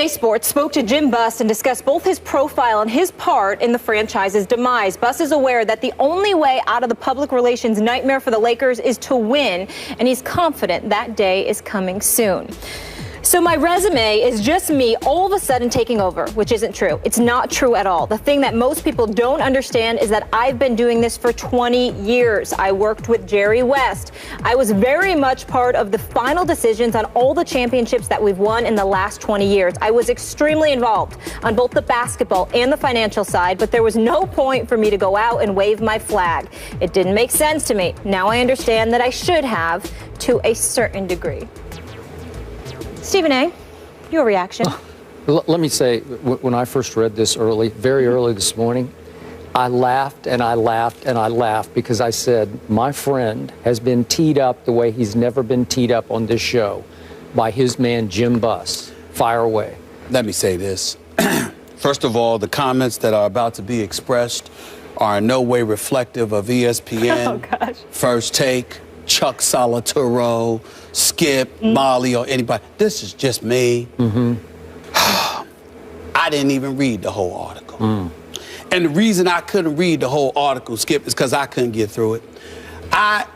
Sports spoke to Jim Buss and discussed both his profile and his part in the franchise's demise. Buss is aware that the only way out of the public relations nightmare for the Lakers is to win, and he's confident that day is coming soon. So my resume is just me all of a sudden taking over, which isn't true. It's not true at all. The thing that most people don't understand is that I've been doing this for 20 years. I worked with Jerry West. I was very much part of the final decisions on all the championships that we've won in the last 20 years. I was extremely involved on both the basketball and the financial side, but there was no point for me to go out and wave my flag. It didn't make sense to me. Now I understand that I should have, to a certain degree. Stephen A., your reaction? Let me say, when I first read this very early this morning, I laughed and I laughed and I laughed because I said, my friend has been teed up the way he's never been teed up on this show by his man, Jim Buss. Fire away. Let me say this. First of all, the comments that are about to be expressed are in no way reflective of ESPN, First Take, Chuck Solitaro, Skip, Molly, or anybody. This is just me. I didn't even read the whole article. And the reason I couldn't read the whole article, Skip, is because I couldn't get through it. I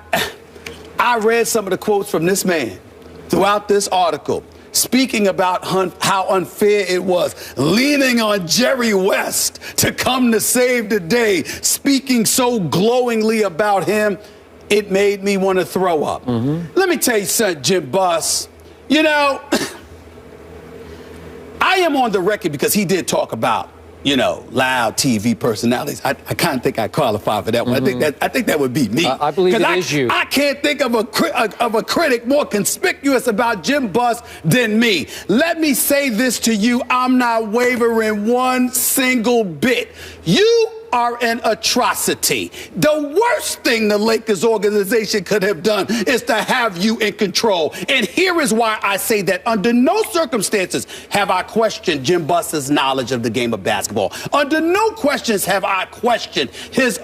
read some of the quotes from this man throughout this article, speaking about how unfair it was, leaning on Jerry West to come to save the day, speaking so glowingly about him. It made me want to throw up. Let me tell you something, Jim Buss. You know, I am on the record because he did talk about, you know, loud TV personalities. I kind of think I qualify for that one. I think that would be me. I believe it is you. I can't think of a critic more conspicuous about Jim Buss than me. Let me say this to you. I'm not wavering one single bit. You are an atrocity. The worst thing the Lakers organization could have done is to have you in control. And here is why I say that under no circumstances have I questioned Jim Buss's knowledge of the game of basketball. Under no questions have I questioned his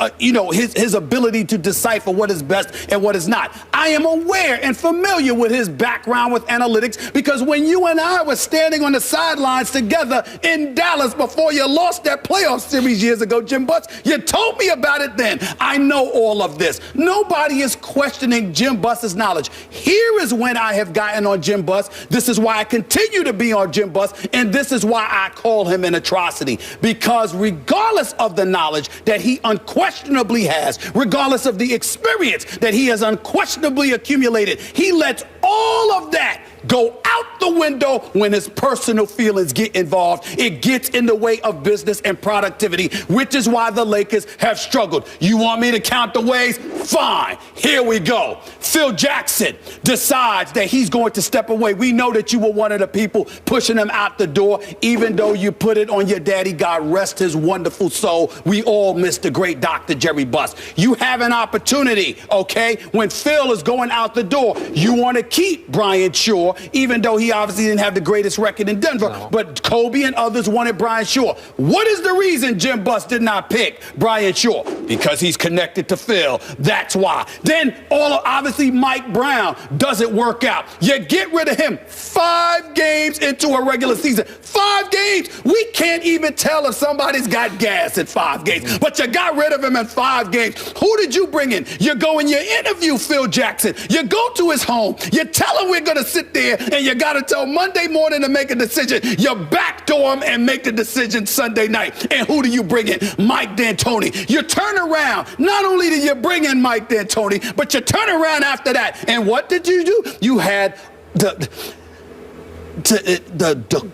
ability to decipher what is best and what is not. I am aware and familiar with his background with analytics because when you and I were standing on the sidelines together in Dallas before you lost that playoff series years ago, Jim Buss, you told me about it then. I know all of this. Nobody is questioning Jim Buss's knowledge. Here is when I have gotten on Jim Buss. This is why I continue to be on Jim Buss, and this is why I call him an atrocity. Because regardless of the knowledge that he unquestionably has, regardless of the experience that he has unquestionably accumulated, he lets all of that go out the window when his personal feelings get involved. It gets in the way of business and productivity, which is why the Lakers have struggled. You want me to count the ways? Fine. Here we go. Phil Jackson decides that he's going to step away. We know that you were one of the people pushing him out the door, even though you put it on your daddy. God rest his wonderful soul. We all miss the great Dr. Jerry Buss. You have an opportunity, okay? When Phil is going out the door, you want to keep Brian Shaw, even though he obviously didn't have the greatest record in Denver. No. But Kobe and others wanted Brian Shaw. What is the reason Jim Buss did not pick Brian Shaw? Because he's connected to Phil. That's why. Then obviously Mike Brown doesn't work out. You get rid of him 5 games into a regular season. 5 games. We can't even tell if somebody's got gas in 5 games. But you got rid of him in 5 games. Who did you bring in? You go and you interview Phil Jackson. You go to his home. You tell him we're going to sit there and you got to tell Monday morning to make a decision. You backdoor him and make the decision Sunday night. And who do you bring in? Mike D'Antoni. You turn around. Not only did you bring in Mike D'Antoni, but you turn around after that. And what did you do? You had the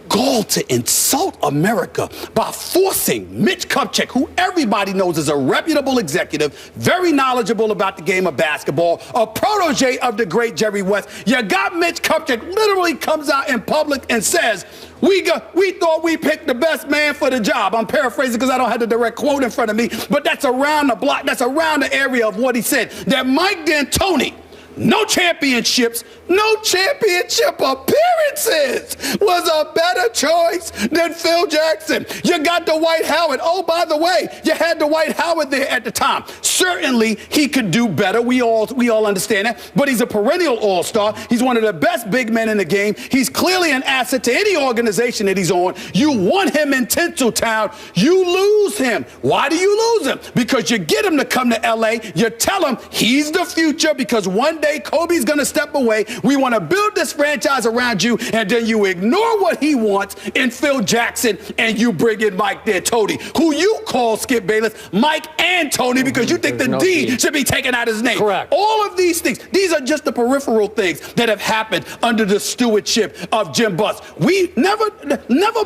gall to insult America by forcing Mitch Kupchak, who everybody knows is a reputable executive, very knowledgeable about the game of basketball, a protege of the great Jerry West. You got Mitch Kupchak literally comes out in public and says, we thought we picked the best man for the job. I'm paraphrasing because I don't have the direct quote in front of me, but that's around the block. That's around the area of what he said. That Mike D'Antoni no championships, no championship appearances, was a better choice than Phil Jackson. You got Dwight Howard. Oh, by the way, you had Dwight Howard there at the time. Certainly, he could do better. We all understand that. But he's a perennial all-star. He's one of the best big men in the game. He's clearly an asset to any organization that he's on. You want him in Tinseltown. You lose him. Why do you lose him? Because you get him to come to L.A. You tell him he's the future because one day Kobe's going to step away. We want to build this franchise around you, and then you ignore what he wants in Phil Jackson, and you bring in Mike D'Antoni, who you call Skip Bayless Mike and Tony because you think the D should be taken out of his name. Correct. All of these things, these are just the peripheral things that have happened under the stewardship of Jim Buss. We never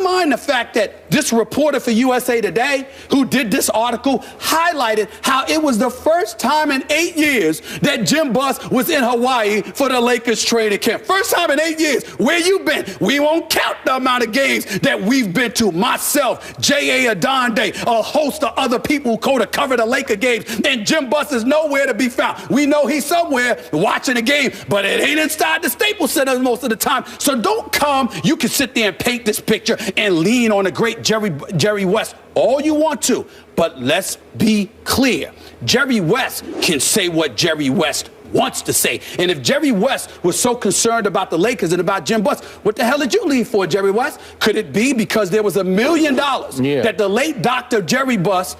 mind the fact that this reporter for USA Today who did this article highlighted how it was the first time in 8 years that Jim Buss was in Hawaii for the Lakers training camp. First time in 8 years. Where you been? We won't count the amount of games that we've been to. Myself, J.A. Adonde, a host of other people who go to cover the Laker games, and Jim Buss is nowhere to be found. We know he's somewhere watching a game, but it ain't inside the Staples Center most of the time. So don't come. You can sit there and paint this picture and lean on the great Jerry West all you want to, but let's be clear. Jerry West can say what Jerry West wants to say. And if Jerry West was so concerned about the Lakers and about Jim Buss, what the hell did you leave for, Jerry West? Could it be because there was $1 million that the late Dr. Jerry Buss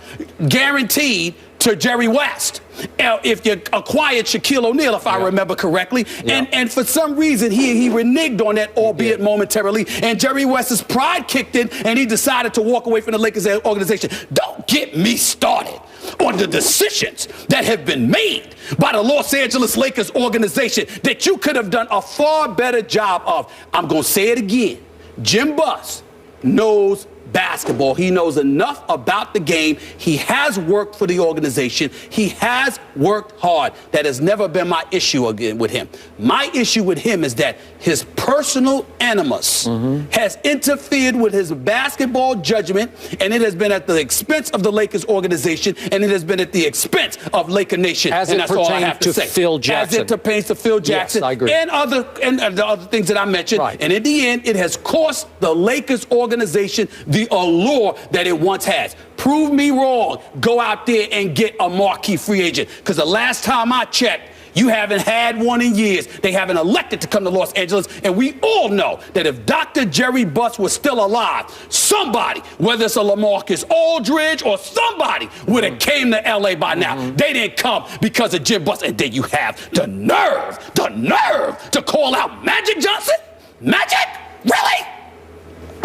guaranteed to Jerry West if you acquired Shaquille O'Neal, if I remember correctly, and for some reason he reneged on that, albeit momentarily, and Jerry West's pride kicked in, and he decided to walk away from the Lakers organization. Don't get me started on the decisions that have been made by the Los Angeles Lakers organization that you could have done a far better job of. I'm going to say it again. Jim Buss knows basketball. He knows enough about the game. He has worked for the organization. He has worked hard. That has never been my issue again with him. My issue with him is that his personal animus has interfered with his basketball judgment, and it has been at the expense of the Lakers organization, and it has been at the expense of Laker Nation. As and it that's all I have to pertains to say. Phil Jackson. As it pertains to Phil Jackson, yes, I agree. and the other things that I mentioned. Right. And in the end, it has cost the Lakers organization the allure that it once has. Prove me wrong. Go out there and get a marquee free agent. Because the last time I checked, you haven't had one in years. They haven't elected to come to Los Angeles. And we all know that if Dr. Jerry Buss was still alive, somebody, whether it's a LaMarcus Aldridge or somebody, would have came to L.A. by now. They didn't come because of Jim Buss. And then you have the nerve to call out Magic Johnson? Magic? Really?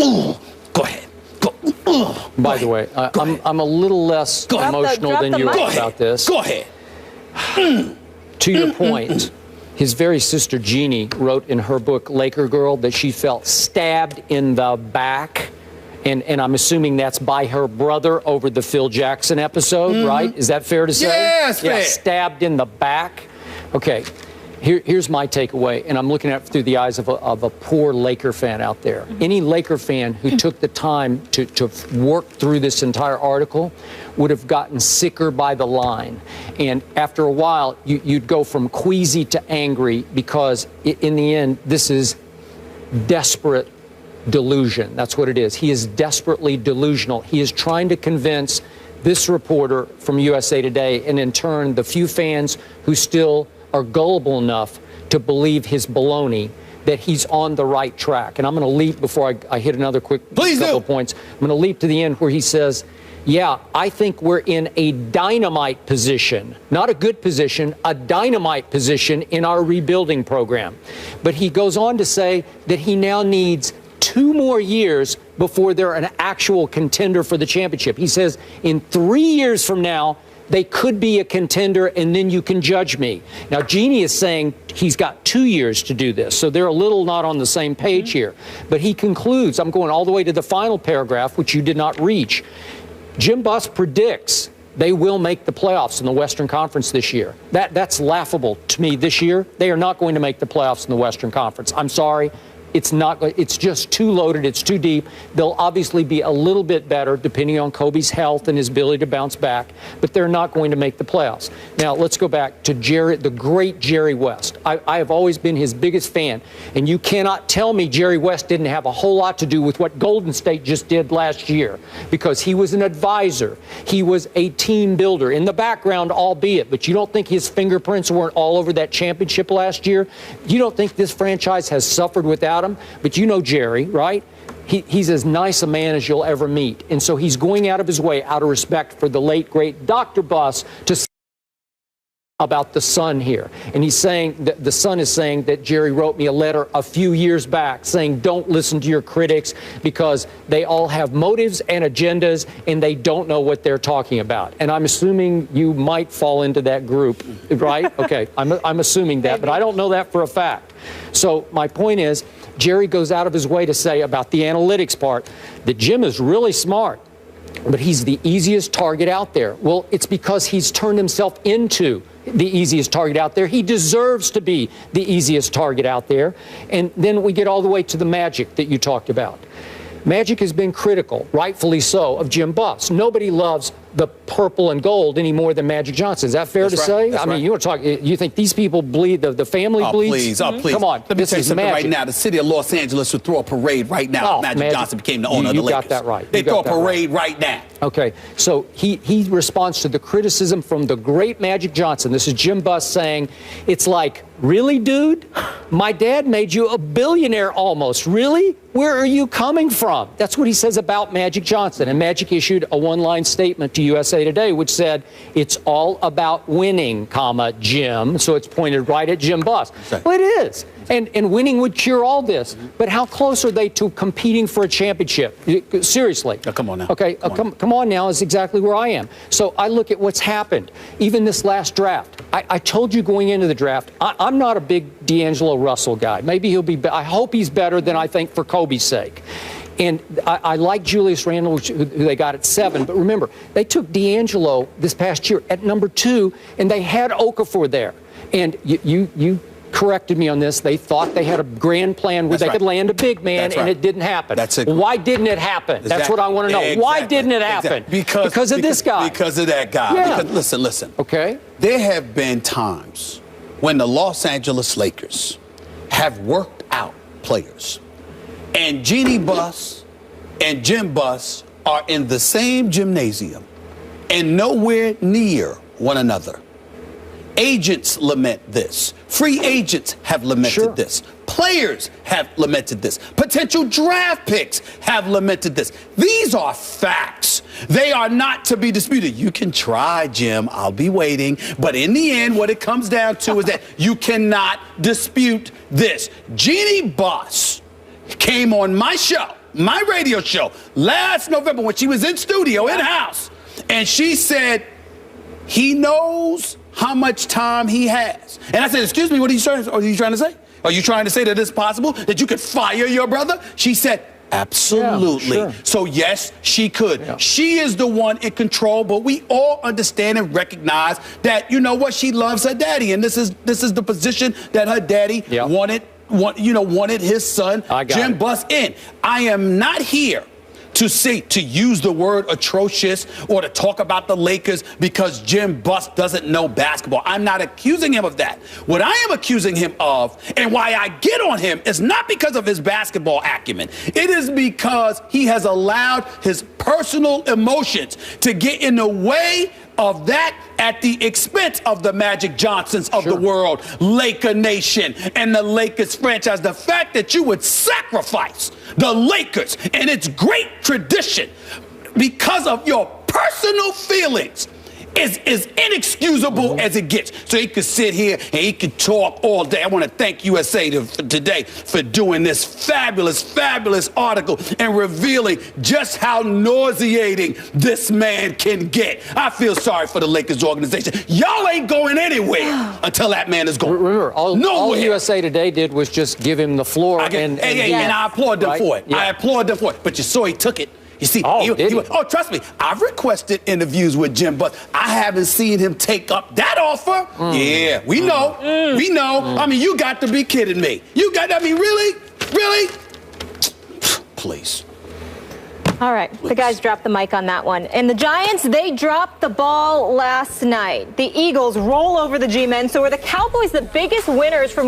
Ooh, go ahead. By the way, I'm a little less emotional than you are about this. Go ahead. To your point, his very sister Jeannie wrote in her book Laker Girl that she felt stabbed in the back. And I'm assuming that's by her brother over the Phil Jackson episode, right? Is that fair to say? Yes, yeah, stabbed in the back. Okay. Here's my takeaway, and I'm looking at it through the eyes of a poor Laker fan out there. Any Laker fan who took the time to work through this entire article would have gotten sicker by the line. And after a while, you'd go from queasy to angry because, in the end, this is desperate delusion. That's what it is. He is desperately delusional. He is trying to convince this reporter from USA Today, and in turn, the few fans who still are gullible enough to believe his baloney, that he's on the right track. And I'm going to leap before I hit another quick couple of points. I'm going to leap to the end where he says, yeah, I think we're in a dynamite position, not a good position, a dynamite position in our rebuilding program. But he goes on to say that he now needs 2 more years before they're an actual contender for the championship. He says in 3 years from now, they could be a contender, and then you can judge me. Now, Jeannie is saying he's got 2 years to do this, so they're a little not on the same page here. But he concludes, I'm going all the way to the final paragraph, which you did not reach. Jim Buss predicts they will make the playoffs in the Western Conference this year. That's laughable to me this year. They are not going to make the playoffs in the Western Conference. I'm sorry. It's not. It's just too loaded. It's too deep. They'll obviously be a little bit better depending on Kobe's health and his ability to bounce back, but they're not going to make the playoffs. Now, let's go back to the great Jerry West. I have always been his biggest fan, and you cannot tell me Jerry West didn't have a whole lot to do with what Golden State just did last year, because he was an advisor. He was a team builder in the background, albeit, but you don't think his fingerprints weren't all over that championship last year? You don't think this franchise has suffered without him? But you know Jerry, right? He's as nice a man as you'll ever meet. And so he's going out of his way, out of respect for the late, great Dr. Buss, to say about the Sun here. And he's saying that the Sun is saying that Jerry wrote me a letter a few years back saying, don't listen to your critics because they all have motives and agendas and they don't know what they're talking about. And I'm assuming you might fall into that group, right? Okay, I'm assuming that, but I don't know that for a fact. So my point is, Jerry goes out of his way to say about the analytics part that Jim is really smart, but he's the easiest target out there. Well, it's because he's turned himself into the easiest target out there. He deserves to be the easiest target out there. And then we get all the way to the Magic that you talked about. Magic has been critical, rightfully so, of Jim Buss. Nobody loves the purple and gold any more than Magic Johnson. Is that fair to say? I mean, you want to talk? You think these people bleed? The family bleeds? Please. Come on, Let me tell you something right now. The city of Los Angeles would throw a parade right now if Magic Johnson became the owner of the Lakers. You got that right. They throw a parade right now. Okay, so he responds to the criticism from the great Magic Johnson. This is Jim Buss saying, it's like, really, dude? My dad made you a billionaire almost. Really? Where are you coming from? That's what he says about Magic Johnson. And Magic issued a one-line statement to USA Today, which said, it's all about winning, comma, Jim. So it's pointed right at Jim Buss. Right. Well, it is. And winning would cure all this. But how close are they to competing for a championship? Seriously. Oh, come on now. Okay, come on now is exactly where I am. So I look at what's happened. Even this last draft. I told you going into the draft, I'm not a big D'Angelo Russell guy. Maybe he'll be, I hope he's better than I think for Kobe's sake. And I like Julius Randle, who they got at 7. But remember, they took D'Angelo this past year at number 2, and they had Okafor there. And you corrected me on this. They thought they had a grand plan where they could land a big man, and it didn't happen. Why didn't it happen? Exactly. That's what I want to know. Exactly. Why didn't it happen? Because of this guy. Because of that guy. Yeah. Because, listen. Okay. There have been times when the Los Angeles Lakers have worked out players. And Jeannie Buss and Jim Buss are in the same gymnasium and nowhere near one another. Agents lament this. Free agents have lamented this. Players have lamented this. Potential draft picks have lamented this. These are facts. They are not to be disputed. You can try, Jim. I'll be waiting. But in the end, what it comes down to is that you cannot dispute this. Jeannie Buss came on my show, my radio show, last November when she was in studio, in-house, and she said he knows how much time he has. And I said, excuse me, what are you trying to say? Are you trying to say that it's possible that you could fire your brother? She said, absolutely. Yeah, sure. So, yes, she could. Yeah. She is the one in control, but we all understand and recognize that, you know what, she loves her daddy, and this is the position that her daddy wanted his son, Jim Buss, in. I am not here to use the word atrocious or to talk about the Lakers because Jim Buss doesn't know basketball. I'm not accusing him of that. What I am accusing him of, and why I get on him, is not because of his basketball acumen. It is because he has allowed his personal emotions to get in the way of that at the expense of the Magic Johnsons of the world, Laker Nation, and the Lakers franchise. The fact that you would sacrifice the Lakers and its great tradition because of your personal feelings is inexcusable as it gets. So he could sit here and he could talk all day. I want to thank USA Today for doing this fabulous, fabulous article and revealing just how nauseating this man can get. I feel sorry for the Lakers organization. Y'all ain't going anywhere until that man is gone. Remember, all USA Today did was just give him the floor. And I applaud them for it. Yeah. I applaud them for it. But you saw he took it. You see, trust me, I've requested interviews with Jim Buss. I haven't seen him take up that offer. Yeah, we know. We know. I mean, you got to be kidding me. Really? Really? Please. All right, the guys dropped the mic on that one. And the Giants, they dropped the ball last night. The Eagles roll over the G-men, so are the Cowboys the biggest winners from